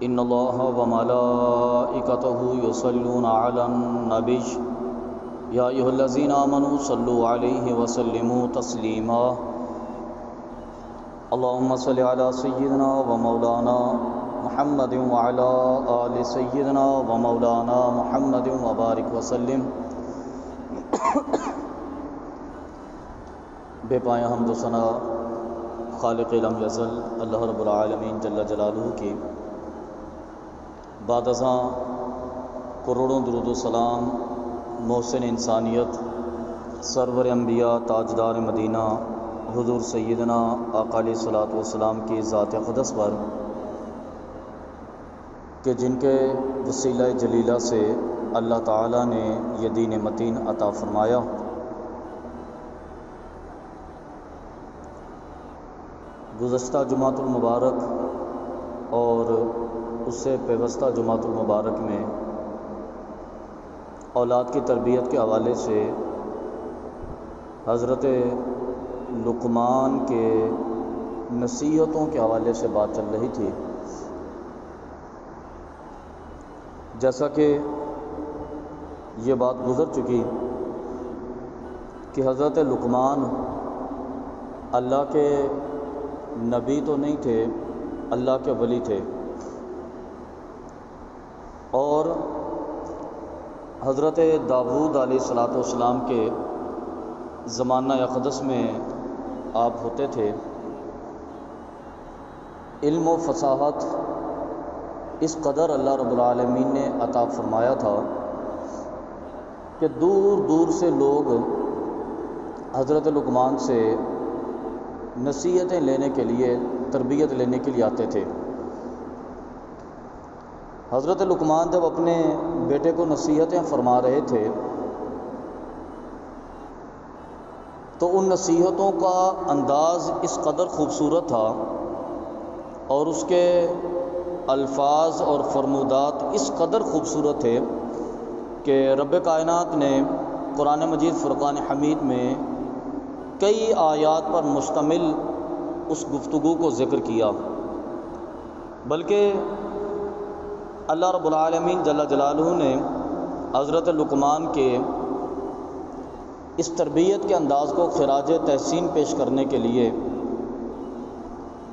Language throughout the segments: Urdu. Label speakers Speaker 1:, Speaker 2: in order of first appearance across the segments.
Speaker 1: ان اللہ وملائکتہ یصلون علی النبی یا ایھا الذین آمنوا صلوا علیہ وسلموا تسلیما اللہم صل علی سیدنا و مولانا محمد وعلی آل سیدنا و مولانا محمد وبارک وسلم۔ بے پایہ حمد و ثنا خالق لم یزل اللہ رب العالمین جل جلالہ کی، بعد ازاں کروڑوں درود و سلام محسن انسانیت سرور انبیاء تاجدار مدینہ حضور سیدنا آقا علیہ الصلوۃ والسلام کی ذات اقدس پر کہ جن کے وسیلہ جلیلہ سے اللہ تعالیٰ نے یہ دین متین عطا فرمایا۔ گزشتہ جمعۃ المبارک اور اس سے پیوستہ جمعۃ المبارک میں اولاد کی تربیت کے حوالے سے حضرت لقمان کے نصیحتوں کے حوالے سے بات چل رہی تھی۔ جیسا کہ یہ بات گزر چکی کہ حضرت لقمان اللہ کے نبی تو نہیں تھے، اللہ کے ولی تھے، اور حضرت داؤد علیہ السلام کے زمانہ اقدس میں آپ ہوتے تھے۔ علم و فصاحت اس قدر اللہ رب العالمین نے عطا فرمایا تھا کہ دور دور سے لوگ حضرت لقمان سے نصیحتیں لینے کے لیے، تربیت لینے کے لیے آتے تھے۔ حضرت لقمان جب اپنے بیٹے کو نصیحتیں فرما رہے تھے تو ان نصیحتوں کا انداز اس قدر خوبصورت تھا اور اس کے الفاظ اور فرمودات اس قدر خوبصورت تھے کہ رب کائنات نے قرآن مجید فرقان حمید میں کئی آیات پر مشتمل اس گفتگو کو ذکر کیا، بلکہ اللہ رب العالمین جل جلالہ نے حضرت لقمان کے اس تربیت کے انداز کو خراج تحسین پیش کرنے کے لیے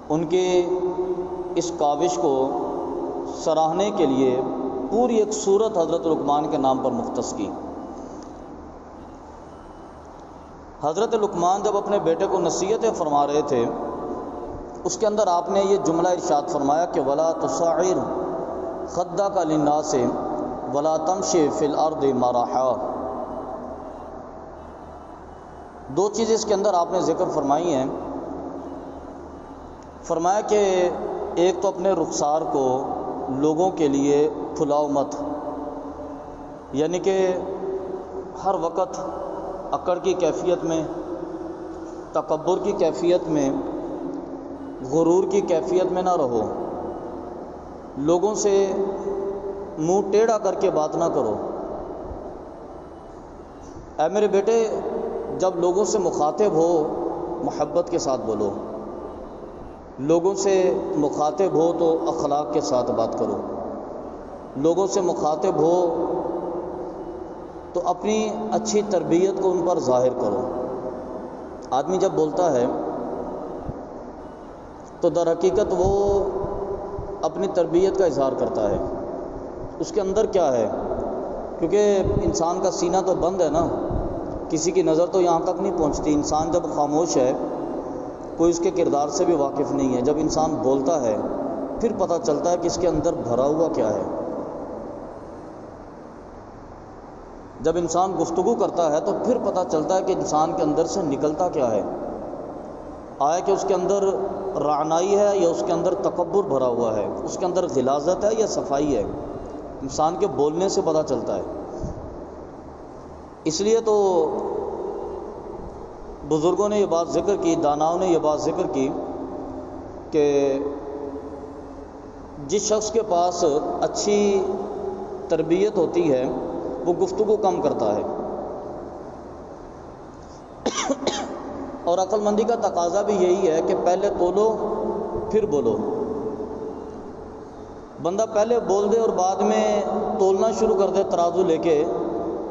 Speaker 1: ان کے اس کاوش کو سراہنے کے لیے پوری ایک سورت حضرت لقمان کے نام پر مختص کی۔ حضرت لقمان جب اپنے بیٹے کو نصیحتیں فرما رہے تھے اس کے اندر آپ نے یہ جملہ ارشاد فرمایا کہ ولا تصعر خدک للناس ولا تمشی فی الارض مرحا۔ دو چیزیں اس کے اندر آپ نے ذکر فرمائی ہیں۔ فرمایا کہ ایک تو اپنے رخسار کو لوگوں کے لیے پھلاؤ مت، یعنی کہ ہر وقت اکڑ کی کیفیت میں، تکبر کی کیفیت میں، غرور کی کیفیت میں نہ رہو، لوگوں سے منہ ٹیڑھا کر کے بات نہ کرو۔ اے میرے بیٹے، جب لوگوں سے مخاطب ہو محبت کے ساتھ بولو، لوگوں سے مخاطب ہو تو اخلاق کے ساتھ بات کرو، لوگوں سے مخاطب ہو تو اپنی اچھی تربیت کو ان پر ظاہر کرو۔ آدمی جب بولتا ہے تو در حقیقت وہ اپنی تربیت کا اظہار کرتا ہے، اس کے اندر کیا ہے، کیونکہ انسان کا سینہ تو بند ہے نا، کسی کی نظر تو یہاں تک نہیں پہنچتی۔ انسان جب خاموش ہے کوئی اس کے کردار سے بھی واقف نہیں ہے، جب انسان بولتا ہے پھر پتہ چلتا ہے کہ اس کے اندر بھرا ہوا کیا ہے۔ جب انسان گفتگو کرتا ہے تو پھر پتہ چلتا ہے کہ انسان کے اندر سے نکلتا کیا ہے، آیا کہ اس کے اندر رعنائی ہے یا اس کے اندر تکبر بھرا ہوا ہے، اس کے اندر غلاظت ہے یا صفائی ہے، انسان کے بولنے سے پتہ چلتا ہے۔ اس لیے تو بزرگوں نے یہ بات ذکر کی، داناؤں نے یہ بات ذکر کی کہ جس شخص کے پاس اچھی تربیت ہوتی ہے وہ گفتگو کم کرتا ہے، اور عقل مندی کا تقاضا بھی یہی ہے کہ پہلے تولو پھر بولو۔ بندہ پہلے بول دے اور بعد میں تولنا شروع کر دے ترازو لے کے،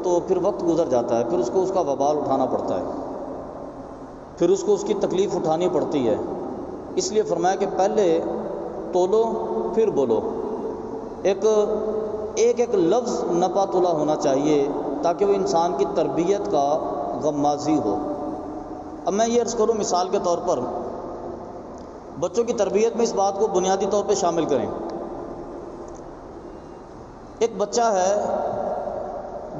Speaker 1: تو پھر وقت گزر جاتا ہے، پھر اس کو اس کا وبال اٹھانا پڑتا ہے، پھر اس کو اس کی تکلیف اٹھانی پڑتی ہے۔ اس لیے فرمایا کہ پہلے تولو پھر بولو، ایک ایک لفظ نپا تلا ہونا چاہیے تاکہ وہ انسان کی تربیت کا غمازی ہو۔ اب میں یہ عرض کروں مثال کے طور پر، بچوں کی تربیت میں اس بات کو بنیادی طور پہ شامل کریں۔ ایک بچہ ہے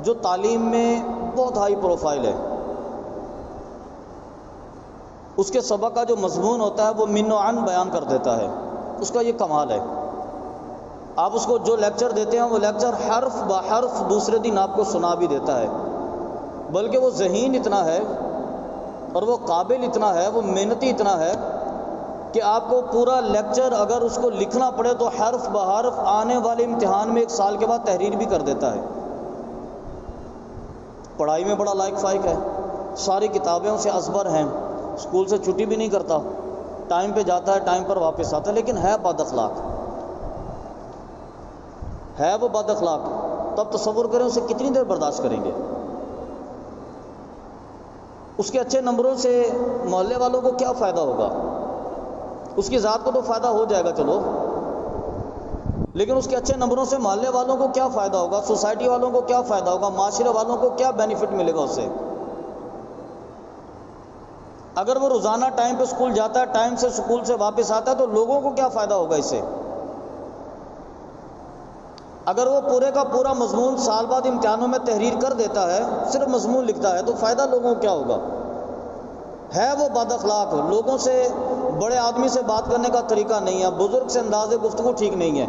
Speaker 1: جو تعلیم میں بہت ہائی پروفائل ہے، اس کے سبق کا جو مضمون ہوتا ہے وہ من و عن بیان کر دیتا ہے، اس کا یہ کمال ہے۔ آپ اس کو جو لیکچر دیتے ہیں وہ لیکچر حرف بحرف دوسرے دن آپ کو سنا بھی دیتا ہے، بلکہ وہ ذہین اتنا ہے اور وہ قابل اتنا ہے، وہ محنتی اتنا ہے کہ آپ کو پورا لیکچر اگر اس کو لکھنا پڑے تو حرف بحرف آنے والے امتحان میں 1 سال کے بعد تحریر بھی کر دیتا ہے۔ پڑھائی میں بڑا لائق فائق ہے، ساری کتابیں اسے ازبر ہیں، اسکول سے چھٹی بھی نہیں کرتا، ٹائم پہ جاتا ہے ٹائم پر واپس آتا ہے، لیکن ہے بد اخلاق، ہے وہ بد اخلاق۔ تو اب تصور کریں اسے کتنی دیر برداشت کریں گے؟ اس کے اچھے نمبروں سے محلے والوں کو کیا فائدہ ہوگا؟ اس کی ذات کو تو فائدہ ہو جائے گا چلو، لیکن اس کے اچھے نمبروں سے محلے والوں کو کیا فائدہ ہوگا؟ سوسائٹی والوں کو کیا فائدہ ہوگا؟ معاشرے والوں کو کیا بینیفٹ ملے گا اس سے؟ اگر وہ روزانہ ٹائم پہ اسکول جاتا ہے، ٹائم سے اسکول سے واپس آتا ہے، تو لوگوں کو کیا فائدہ ہوگا اس سے؟ اگر وہ پورے کا پورا مضمون سال بعد امتحانوں میں تحریر کر دیتا ہے، صرف مضمون لکھتا ہے، تو فائدہ لوگوں کو کیا ہوگا؟ ہے وہ بد اخلاق، لوگوں سے، بڑے آدمی سے بات کرنے کا طریقہ نہیں ہے، بزرگ سے انداز گفتگو ٹھیک نہیں ہے،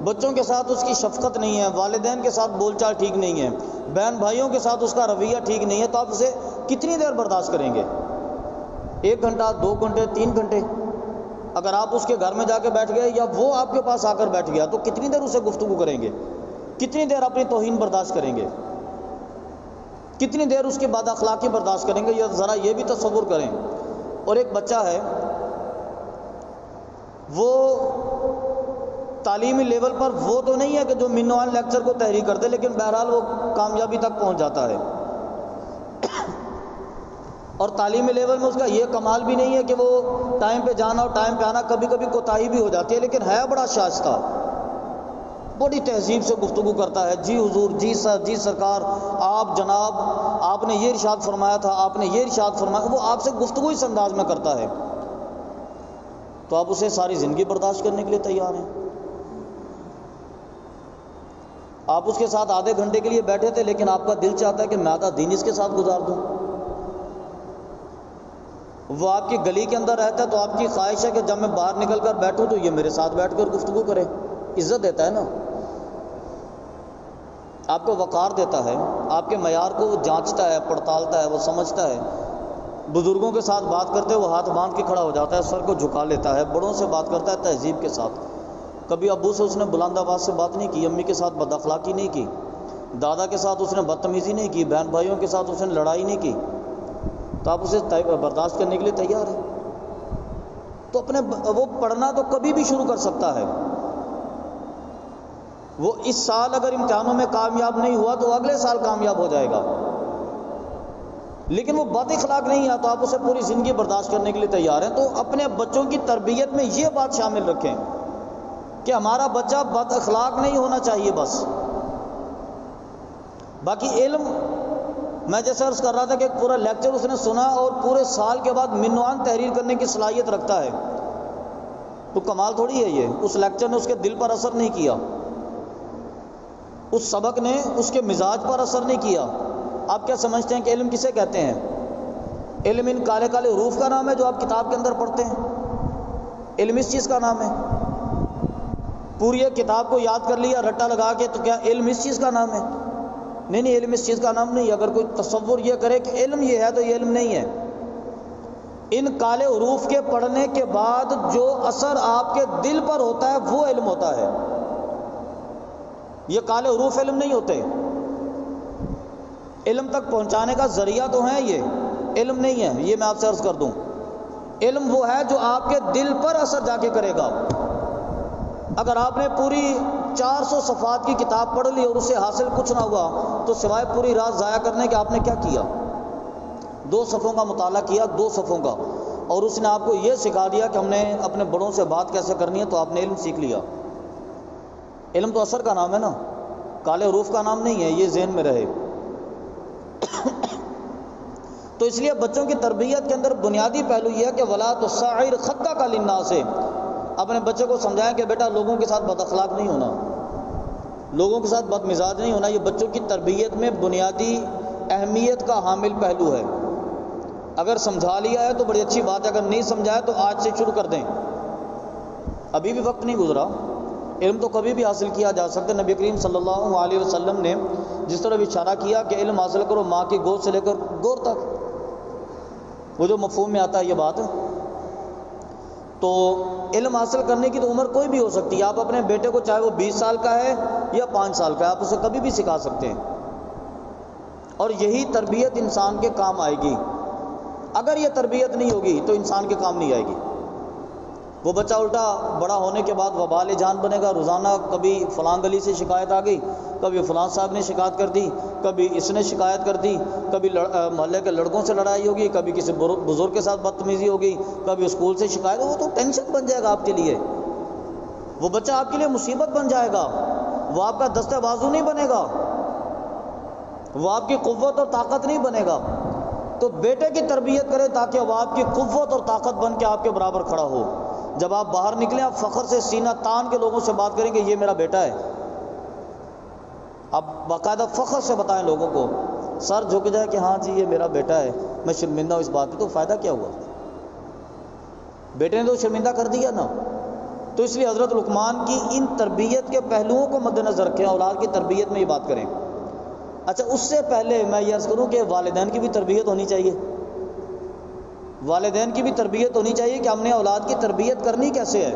Speaker 1: بچوں کے ساتھ اس کی شفقت نہیں ہے، والدین کے ساتھ بول چال ٹھیک نہیں ہے، بہن بھائیوں کے ساتھ اس کا رویہ ٹھیک نہیں ہے، تو آپ اسے کتنی دیر برداشت کریں گے؟ 1 گھنٹہ، 2 گھنٹے، 3 گھنٹے؟ اگر آپ اس کے گھر میں جا کے بیٹھ گئے یا وہ آپ کے پاس آ کر بیٹھ گیا تو کتنی دیر اسے گفتگو کریں گے؟ کتنی دیر اپنی توہین برداشت کریں گے؟ کتنی دیر اس کی بد اخلاقی برداشت کریں گے؟ یہ ذرا یہ بھی تصور کریں۔ اور ایک بچہ ہے، وہ تعلیمی لیول پر وہ تو نہیں ہے کہ جو منوان لیکچر کو تحریر کر دے، لیکن بہرحال وہ کامیابی تک پہنچ جاتا ہے، اور تعلیمی لیول میں اس کا یہ کمال بھی نہیں ہے کہ وہ ٹائم پہ جانا اور ٹائم پہ آنا، کبھی کبھی کوتاہی بھی ہو جاتی ہے، لیکن ہے بڑا شائستہ، بڑی تہذیب سے گفتگو کرتا ہے، جی حضور، جی سر، جی سرکار، آپ جناب، آپ نے یہ ارشاد فرمایا تھا، آپ نے یہ ارشاد فرمایا، وہ آپ سے گفتگو اس انداز میں کرتا ہے، تو آپ اسے ساری زندگی برداشت کرنے کے لیے تیار ہیں؟ آپ اس کے ساتھ آدھے گھنٹے کے لیے بیٹھے تھے، لیکن آپ کا دل چاہتا ہے کہ میں آدھا دن اس کے ساتھ گزار دوں۔ وہ آپ کی گلی کے اندر رہتا ہے تو آپ کی خواہش ہے کہ جب میں باہر نکل کر بیٹھوں تو یہ میرے ساتھ بیٹھ کر گفتگو کرے، عزت دیتا ہے نا، آپ کو وقار دیتا ہے، آپ کے معیار کو وہ جانچتا ہے، پڑتالتا ہے، وہ سمجھتا ہے۔ بزرگوں کے ساتھ بات کرتے وہ ہاتھ باندھ کے کھڑا ہو جاتا ہے، سر کو جھکا لیتا ہے، بڑوں سے بات کرتا ہے تہذیب کے ساتھ۔ کبھی ابو سے اس نے بلند آواز سے بات نہیں کی، امی کے ساتھ بد اخلاقی نہیں کی، دادا کے ساتھ اس نے بدتمیزی نہیں کی، بہن بھائیوں کے ساتھ اس نے لڑائی نہیں کی، تو آپ اسے برداشت کرنے کے لیے تیار ہیں؟ تو وہ پڑھنا تو کبھی بھی شروع کر سکتا ہے، وہ اس سال اگر امتحانوں میں کامیاب نہیں ہوا تو اگلے سال کامیاب ہو جائے گا، لیکن وہ بد اخلاق نہیں ہے تو آپ اسے پوری زندگی برداشت کرنے کے لیے تیار ہیں۔ تو اپنے بچوں کی تربیت میں یہ بات شامل رکھیں کہ ہمارا بچہ بد اخلاق نہیں ہونا چاہیے بس۔ باقی علم، میں جیسے عرض کر رہا تھا کہ ایک پورا لیکچر اس نے سنا اور پورے سال کے بعد منوان تحریر کرنے کی صلاحیت رکھتا ہے، تو کمال تھوڑی ہے یہ، اس لیکچر نے اس کے دل پر اثر نہیں کیا، اس سبق نے اس کے مزاج پر اثر نہیں کیا۔ آپ کیا سمجھتے ہیں کہ علم کسے کہتے ہیں؟ علم ان کالے کالے حروف کا نام ہے جو آپ کتاب کے اندر پڑھتے ہیں؟ علم اس چیز کا نام ہے؟ پوری ایک کتاب کو یاد کر لیا رٹا لگا کے، تو کیا علم اس چیز کا نام ہے؟ نہیں، علم اس چیز کا نام نہیں۔ اگر کوئی تصور یہ کرے کہ علم یہ ہے تو یہ علم نہیں ہے۔ ان کالے حروف کے پڑھنے کے بعد جو اثر آپ کے دل پر ہوتا ہے وہ علم ہوتا ہے، یہ کالے حروف علم نہیں ہوتے۔ علم تک پہنچانے کا ذریعہ تو ہے، یہ علم نہیں ہے، یہ میں آپ سے عرض کر دوں۔ علم وہ ہے جو آپ کے دل پر اثر جا کے کرے گا۔ اگر آپ نے پوری 400 صفحات کی کتاب پڑھ لی اور اسے حاصل کچھ نہ ہوا تو سوائے پوری رات ضائع کرنے کے آپ نے کیا کیا؟ 2 صفحوں کا مطالعہ کیا، 2 صفحوں کا، اور اس نے آپ کو یہ سکھا دیا کہ ہم نے اپنے بڑوں سے بات کیسے کرنی ہے، تو آپ نے علم سیکھ لیا۔ علم تو اثر کا نام ہے نا، کالے حروف کا نام نہیں ہے، یہ ذہن میں رہے۔ تو اس لیے بچوں کی تربیت کے اندر بنیادی پہلو یہ ہے کہ ولا تصعر خدک للناس، اپنے بچے کو سمجھائیں کہ بیٹا لوگوں کے ساتھ بد اخلاق نہیں ہونا، لوگوں کے ساتھ بد مزاج نہیں ہونا۔ یہ بچوں کی تربیت میں بنیادی اہمیت کا حامل پہلو ہے۔ اگر سمجھا لیا ہے تو بڑی اچھی بات ہے، اگر نہیں سمجھایا تو آج سے شروع کر دیں، ابھی بھی وقت نہیں گزرا۔ علم تو کبھی بھی حاصل کیا جا سکتا ہے۔ نبی کریم صلی اللہ علیہ وسلم نے جس طرح اشارہ کیا کہ علم حاصل کرو ماں کی گود سے لے کر گور تک، وہ جو مفہوم میں آتا ہے یہ بات، تو علم حاصل کرنے کی تو عمر کوئی بھی ہو سکتی ہے۔ آپ اپنے بیٹے کو چاہے وہ 20 سال کا ہے یا 5 سال کا ہے، آپ اسے کبھی بھی سکھا سکتے ہیں، اور یہی تربیت انسان کے کام آئے گی۔ اگر یہ تربیت نہیں ہوگی تو انسان کے کام نہیں آئے گی۔ وہ بچہ الٹا بڑا ہونے کے بعد وبال جان بنے گا، روزانہ کبھی فلاں گلی سے شکایت آ گئی، کبھی فلاں صاحب نے شکایت کر دی، کبھی اس نے شکایت کر دی، کبھی محلے کے لڑکوں سے لڑائی ہوگی، کبھی کسی بزرگ کے ساتھ بدتمیزی ہوگی، کبھی اسکول سے شکایت، وہ تو ٹینشن بن جائے گا آپ کے لیے۔ وہ بچہ آپ کے لیے مصیبت بن جائے گا، وہ آپ کا دستہ بازو نہیں بنے گا، وہ آپ کی قوت اور طاقت نہیں بنے گا۔ تو بیٹے کی تربیت کرے تاکہ وہ آپ کی قوت اور طاقت بن کے آپ کے برابر کھڑا ہو۔ جب آپ باہر نکلیں آپ فخر سے سینہ تان کے لوگوں سے بات کریں کہ یہ میرا بیٹا ہے، آپ باقاعدہ فخر سے بتائیں لوگوں کو، سر جھک جائے کہ ہاں جی یہ میرا بیٹا ہے، میں شرمندہ ہوں اس بات پہ، تو فائدہ کیا ہوا؟ بیٹے نے تو شرمندہ کر دیا نا۔ تو اس لیے حضرت لقمان کی ان تربیت کے پہلوؤں کو مد نظر رکھیں، اولاد کی تربیت میں یہ بات کریں۔ اچھا، اس سے پہلے میں یہ عرض کروں کہ والدین کی بھی تربیت ہونی چاہیے، والدین کی بھی تربیت ہونی چاہیے کہ ہم نے اولاد کی تربیت کرنی کیسے ہے۔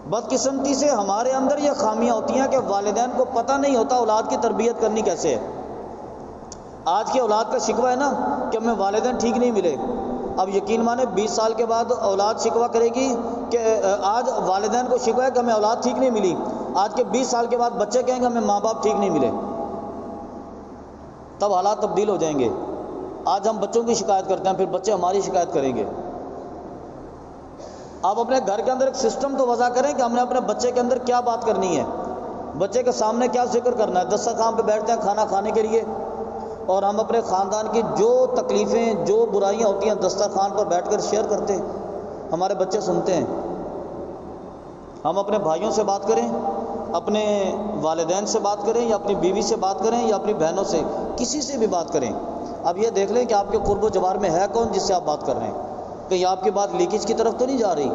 Speaker 1: بدقسمتی سے ہمارے اندر یہ خامیاں ہوتی ہیں کہ والدین کو پتہ نہیں ہوتا اولاد کی تربیت کرنی کیسے ہے۔ آج کی اولاد کا شکوہ ہے نا کہ ہمیں والدین ٹھیک نہیں ملے۔ اب یقین مانے 20 سال کے بعد اولاد شکوہ کرے گی کہ آج والدین کو شکوہ ہے کہ ہمیں اولاد ٹھیک نہیں ملی، آج کے 20 سال کے بعد بچے کہیں گے ہمیں ماں باپ ٹھیک نہیں ملے، تب حالات تبدیل ہو جائیں گے۔ آج ہم بچوں کی شکایت کرتے ہیں، پھر بچے ہماری شکایت کریں گے۔ آپ اپنے گھر کے اندر ایک سسٹم تو وضع کریں کہ ہم نے اپنے بچے کے اندر کیا بات کرنی ہے، بچے کے سامنے کیا ذکر کرنا ہے۔ دسترخوان پہ بیٹھتے ہیں کھانا کھانے کے لیے، اور ہم اپنے خاندان کی جو تکلیفیں جو برائیاں ہوتی ہیں دسترخوان پر بیٹھ کر شیئر کرتے ہیں، ہمارے بچے سنتے ہیں۔ ہم اپنے بھائیوں سے بات کریں، اپنے والدین سے بات کریں، یا اپنی بیوی سے بات کریں، یا اپنی بہنوں سے، کسی سے بھی بات کریں، اب یہ دیکھ لیں کہ آپ کے قرب و جوار میں ہے کون جس سے آپ بات کر رہے ہیں۔ کہیں آپ کی بات لیکیج کی طرف تو نہیں جا رہی،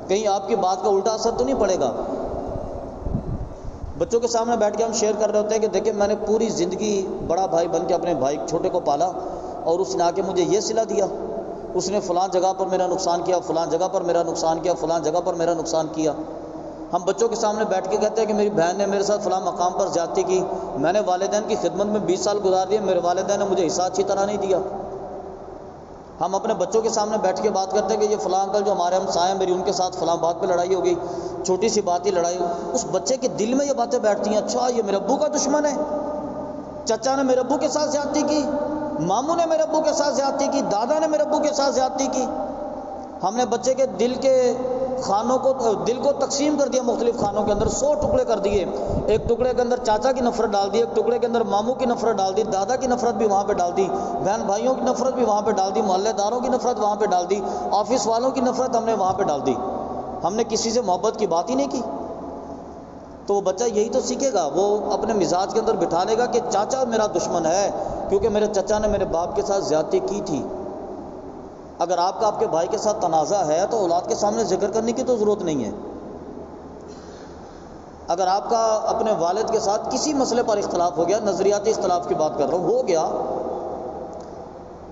Speaker 1: کہیں آپ کی بات کا الٹا اثر تو نہیں پڑے گا۔ بچوں کے سامنے بیٹھ کے ہم شیئر کر رہے ہوتے ہیں کہ دیکھیں میں نے پوری زندگی بڑا بھائی بن کے اپنے بھائی چھوٹے کو پالا، اور اس نے آ کے مجھے یہ صلہ دیا، اس نے فلاں جگہ پر میرا نقصان کیا، فلاں جگہ پر میرا نقصان کیا، فلاں جگہ پر میرا نقصان کیا۔ ہم بچوں کے سامنے بیٹھ کے کہتے ہیں کہ میری بہن نے میرے ساتھ فلاں مقام پر زیادتی کی، میں نے والدین کی خدمت میں 20 سال گزار دیے، میرے والدین نے مجھے حصہ اچھی طرح نہیں دیا۔ ہم اپنے بچوں کے سامنے بیٹھ کے بات کرتے ہیں کہ یہ فلاں انکل جو ہمارے ہمسائے ہیں، میری ان کے ساتھ فلاں بات پہ لڑائی ہو گئی، چھوٹی سی بات ہی لڑائی۔ اس بچے کے دل میں یہ باتیں بیٹھتی ہیں، اچھا یہ میرے ابو کا دشمن ہے، چچا نے میرے ابو کے ساتھ زیادتی کی، ماموں نے میرے ابو کے ساتھ زیادتی کی، دادا نے میرے ابو کے ساتھ زیادتی کی۔ ہم نے بچے کے دل کے خانوں کو، دل کو تقسیم کر دیا مختلف خانوں کے اندر، 100 ٹکڑے کر دیے۔ ایک ٹکڑے کے اندر چاچا کی نفرت ڈال دی، ایک ٹکڑے کے اندر ماموں کی نفرت ڈال دی، دادا کی نفرت بھی وہاں پہ ڈال دی، بہن بھائیوں کی نفرت بھی وہاں پہ ڈال دی، محلے داروں کی نفرت وہاں پہ ڈال دی، آفس والوں کی نفرت ہم نے وہاں پہ ڈال دی۔ ہم نے کسی سے محبت کی بات ہی نہیں کی۔ تو وہ بچہ یہی تو سیکھے گا، وہ اپنے مزاج کے اندر بٹھا لے گا کہ چاچا میرا دشمن ہے کیونکہ میرے چچا نے میرے باپ کے ساتھ زیادتی کی تھی۔ اگر آپ کا آپ کے بھائی کے ساتھ تنازع ہے تو اولاد کے سامنے ذکر کرنے کی تو ضرورت نہیں ہے۔ اگر آپ کا اپنے والد کے ساتھ کسی مسئلے پر اختلاف ہو گیا، نظریاتی اختلاف کی بات کر رہا ہوں، ہو گیا،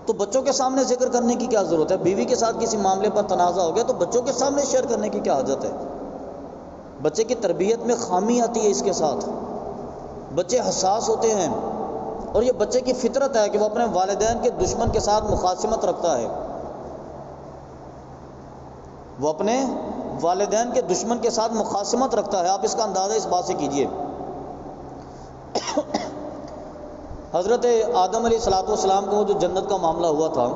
Speaker 1: تو بچوں کے سامنے ذکر کرنے کی کیا ضرورت ہے؟ بیوی کے ساتھ کسی معاملے پر تنازع ہو گیا تو بچوں کے سامنے شیئر کرنے کی کیا حاجت ہے؟ بچے کی تربیت میں خامی آتی ہے اس کے ساتھ، بچے حساس ہوتے ہیں، اور یہ بچے کی فطرت ہے کہ وہ اپنے والدین کے دشمن کے ساتھ مخاصمت رکھتا ہے، وہ اپنے والدین کے دشمن کے ساتھ مخاصمت رکھتا ہے، آپ اس کا اندازہ اس بات سے کیجئے۔ حضرت آدم علیہ السلام کو جو جنت کا معاملہ ہوا تھا،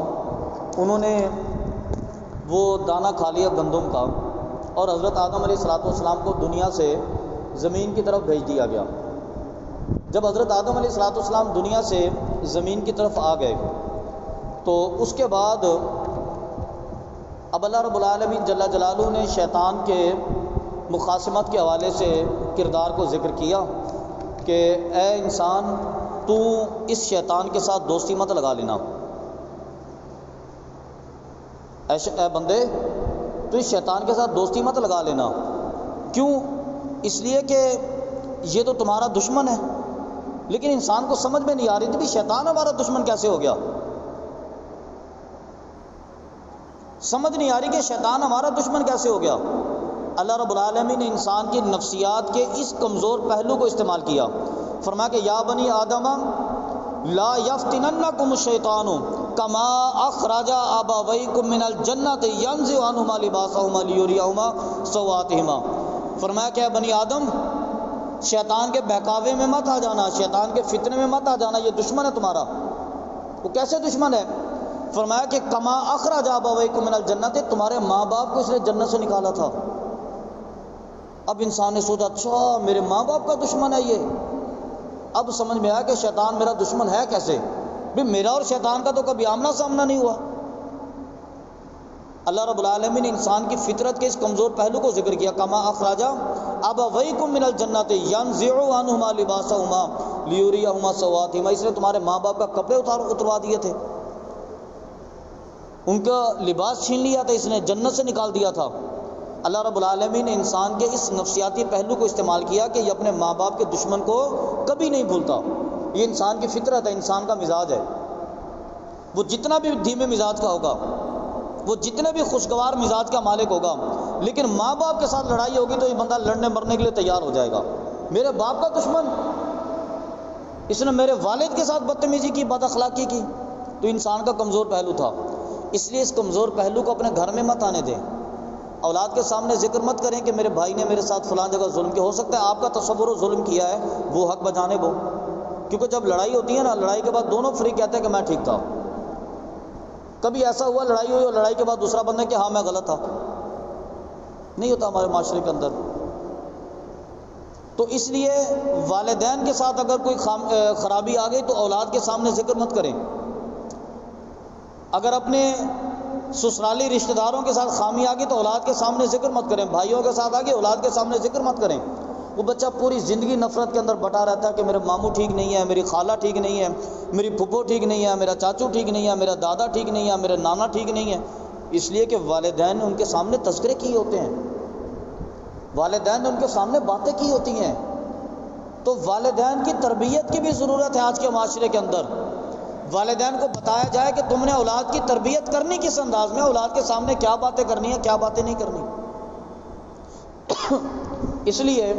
Speaker 1: انہوں نے وہ دانہ کھا لیا گندم کا، اور حضرت آدم علیہ السلام کو دنیا سے زمین کی طرف بھیج دیا گیا۔ جب حضرت آدم علیہ السلام دنیا سے زمین کی طرف آ گئے تو اس کے بعد اب اللہ رب العالمین جل جلالہ نے شیطان کے مخاصمت کے حوالے سے کردار کو ذکر کیا کہ اے انسان، تو اس شیطان کے ساتھ دوستی مت لگا لینا، اے بندے تو اس شیطان کے ساتھ دوستی مت لگا لینا۔ کیوں؟ اس لیے کہ یہ تو تمہارا دشمن ہے۔ لیکن انسان کو سمجھ میں نہیں آ رہی تھی کہ شیطان ہمارا دشمن کیسے ہو گیا، سمجھ نہیں آ رہی کہ شیطان ہمارا دشمن کیسے ہو گیا۔ اللہ رب العالمین نے انسان کی نفسیات کے اس کمزور پہلو کو استعمال کیا، فرمایا کہ یا بنی آدم لا یفتننکم الشیطان کما اخرج ابویکم من الجنۃ ینزع عنہما لباسہما لیریہما سوآتہما۔ فرمایا کہ اے بنی آدم، شیطان کے بہکاوے میں مت آ جانا، شیطان کے فتنے میں مت آ جانا، یہ دشمن ہے تمہارا۔ وہ کیسے دشمن ہے؟ فرمایا کہ کما اخرج ابویکم من الجنۃ، تمہارے ماں باپ کو اس نے جنت سے نکالا تھا۔ اب انسان نے سوچا اچھا میرے ماں باپ کا دشمن ہے یہ، اب سمجھ میں آیا کہ شیطان میرا دشمن ہے کیسے، بھی میرا اور شیطان کا تو کبھی آمنا سامنا نہیں ہوا۔ اللہ رب العالمین نے انسان کی فطرت کے اس کمزور پہلو کو ذکر کیا، کما اخرج ابویکم من الجنۃ ینزع عنہما لباسہما لیریہما سوآتہما، اس نے تمہارے ماں باپ کا کپڑے اتروا دیے تھے، ان کا لباس چھین لیا تھا، اس نے جنت سے نکال دیا تھا۔ اللہ رب العالمین نے انسان کے اس نفسیاتی پہلو کو استعمال کیا کہ یہ اپنے ماں باپ کے دشمن کو کبھی نہیں بھولتا۔ یہ انسان کی فطرت ہے، انسان کا مزاج ہے۔ وہ جتنا بھی دھیمے مزاج کا ہوگا، وہ جتنے بھی خوشگوار مزاج کا مالک ہوگا، لیکن ماں باپ کے ساتھ لڑائی ہوگی تو یہ بندہ لڑنے مرنے کے لیے تیار ہو جائے گا۔ میرے باپ کا دشمن، اس نے میرے والد کے ساتھ بدتمیزی کی، بد اخلاقی کی، تو انسان کا کمزور پہلو تھا۔ اس لیے اس کمزور پہلو کو اپنے گھر میں مت آنے دیں، اولاد کے سامنے ذکر مت کریں کہ میرے بھائی نے میرے ساتھ فلان جگہ ظلم کیا۔ ہو سکتا ہے آپ کا تصور ظلم کیا ہے، وہ حق بجانب ہو، کیونکہ جب لڑائی ہوتی ہے نا، لڑائی کے بعد دونوں فریق کہتے ہیں کہ میں ٹھیک تھا۔ کبھی ایسا ہوا لڑائی ہوئی اور لڑائی کے بعد دوسرا بندہ کہ ہاں میں غلط تھا؟ نہیں ہوتا ہمارے معاشرے کے اندر۔ تو اس لیے والدین کے ساتھ اگر کوئی خرابی آ گئی تو اولاد کے سامنے ذکر مت کریں۔ اگر اپنے سسرالی رشتہ داروں کے ساتھ خامی آ گئی تو اولاد کے سامنے ذکر مت کریں، بھائیوں کے ساتھ آ گئی اولاد کے سامنے ذکر مت کریں۔ وہ بچہ پوری زندگی نفرت کے اندر بٹا رہتا ہے کہ میرے ماموں ٹھیک نہیں ہے، میری خالہ ٹھیک نہیں ہے، میری پھپھو ٹھیک نہیں ہے، میرا چاچو ٹھیک نہیں ہے، میرا دادا ٹھیک نہیں ہے، میرے نانا ٹھیک نہیں ہے، اس لیے کہ والدین نے ان کے سامنے تذکرے کیے ہوتے ہیں، والدین نے ان کے سامنے باتیں کی ہوتی ہیں۔ تو والدین کی تربیت کی بھی ضرورت ہے آج کے معاشرے کے اندر۔ والدین کو بتایا جائے کہ تم نے اولاد کی تربیت کرنی کس انداز میں، اولاد کے سامنے کیا باتیں کرنی ہیں، کیا باتیں نہیں کرنی۔ اس لیے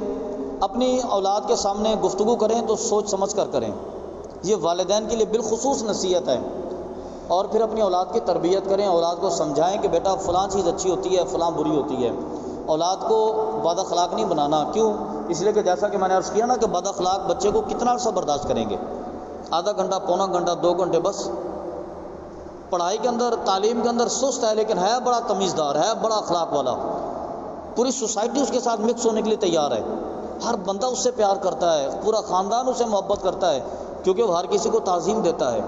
Speaker 1: اپنی اولاد کے سامنے گفتگو کریں تو سوچ سمجھ کر کریں، یہ والدین کے لیے بالخصوص نصیحت ہے۔ اور پھر اپنی اولاد کی تربیت کریں، اولاد کو سمجھائیں کہ بیٹا فلاں چیز اچھی ہوتی ہے، فلاں بری ہوتی ہے۔ اولاد کو بد اخلاق نہیں بنانا، کیوں؟ اس لیے کہ جیسا کہ میں نے عرض کیا نا کہ بد اخلاق بچے کو کتنا عرصہ برداشت کریں گے، آدھا گھنٹہ، پونا گھنٹہ، 2 گھنٹے، بس پڑھائی کے اندر، تعلیم کے اندر سست ہے، لیکن ہے بڑا تمیزدار، ہے بڑا اخلاق والا، پوری سوسائٹی اس کے ساتھ مکس ہونے کے لیے تیار ہے، ہر بندہ اس سے پیار کرتا ہے، پورا خاندان اسے محبت کرتا ہے، کیونکہ وہ ہر کسی کو تعظیم دیتا ہے۔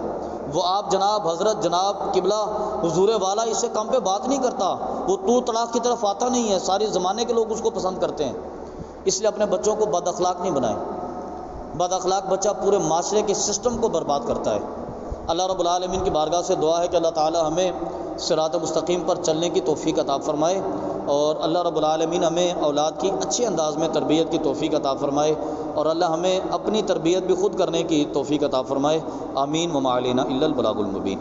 Speaker 1: وہ آپ جناب، حضرت جناب، قبلہ، حضور والا، اس سے کم پہ بات نہیں کرتا، وہ تو طلاق کی طرف آتا نہیں ہے، سارے زمانے کے لوگ اس کو پسند کرتے ہیں۔ اس لیے اپنے بچوں کو بد اخلاق نہیں بنائیں، بد اخلاق بچہ پورے معاشرے کے سسٹم کو برباد کرتا ہے۔ اللہ رب العالمین کی بارگاہ سے دعا ہے کہ اللہ تعالی ہمیں صراط مستقیم پر چلنے کی توفیق عطا فرمائے، اور اللہ رب العالمین ہمیں اولاد کی اچھے انداز میں تربیت کی توفیق عطا فرمائے، اور اللہ ہمیں اپنی تربیت بھی خود کرنے کی توفیق عطا فرمائے۔ آمین وما علینا الا البلاغ المبین۔